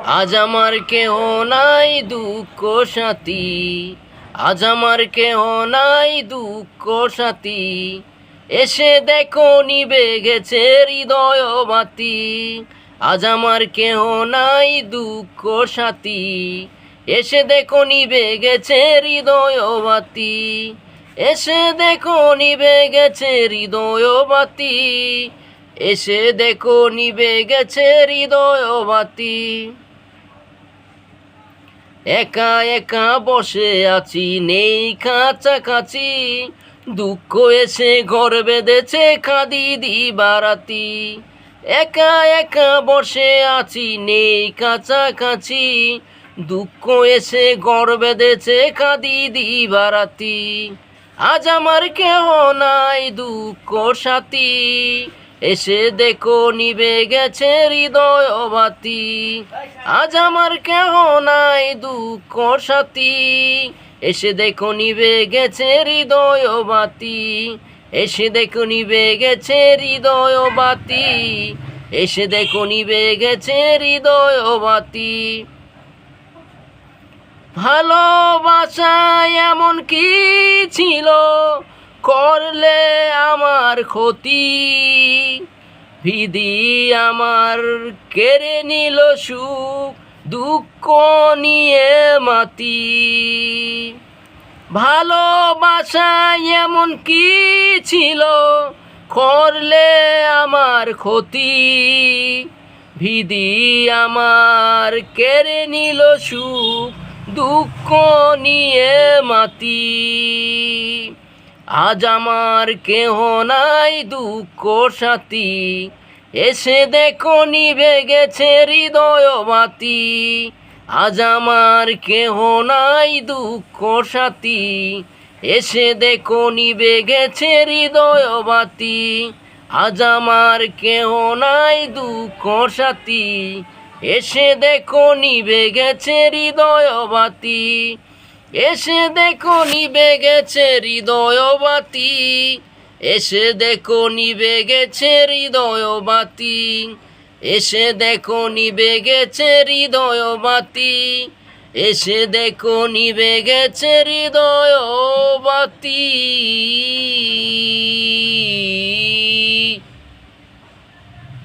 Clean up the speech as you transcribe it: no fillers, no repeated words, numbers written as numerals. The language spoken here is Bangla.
আজ আমার কেহ নাই দুঃখ সাথী, আজ আমার কেহ নাই দুঃখ সাথী, এসে দেখো নিবে গেছে হৃদয় বাতি। আজ আমার কেহ নাই দুঃখ সাথী, এসে দেখো নিবে গেছে হৃদয় বাতি। এসে দেখো নিবে গেছে হৃদয় বাতি, এসে দেখো নিবে গেছে হৃদয় বাতি। একা একা বসে আছি নেই কাছাকাছি, দুঃখ এসে ঘর বেঁধেছে কাঁদি দিবারাতি। একা একা বসে আছি নেই কাছাকাছি, দুঃখ এসে ঘর বেঁধেছে কাঁদি দিবারাতি। আজ আমার কেহ নাই দুঃখ সাথী, এসে দেখো নিবে গেছে হৃদয় বাতি। আজ আমার কেহ নাই দুঃখ সাথী, এসে দেখো নিবে গেছে হৃদয় বাতি। এসে দেখো নিবে গেছে হৃদয় বাতি, এসে দেখো নিবে গেছে হৃদয় বাতি। ভালোবাসা এমন কি ছিল করলে আমার ক্ষতি, বিধি আমার কেড়ে নিল সুখ দুঃখ নিয়ে মাতি। ভালোবাসা এমন কি ছিল করলে আমার ক্ষতি, বিধি আমার কেড়ে নিল সুখ দুঃখ নিয়ে মাতি। আজ আমার কেহ নাই দুঃখ সাথী, এসে দেখো নিবে গেছে হৃদয় বাতি। আজ আমার কেহ নাই দুঃখ সাথী, এসে দেখো নিবে গেছে হৃদয় বাতি। আজ আমার কেহ নাই দুঃখ সাথী, এসে দেখো নিবে গেছে হৃদয় বাতি। এসে দেখো নিবে গেছে হৃদয় বাতি, এসে দেখো নিবে গেছে হৃদয় বাতি। এসে দেখো নিবে গেছে হৃদয় বাতি, এসে দেখো নিবে গেছে হৃদয় বাতি।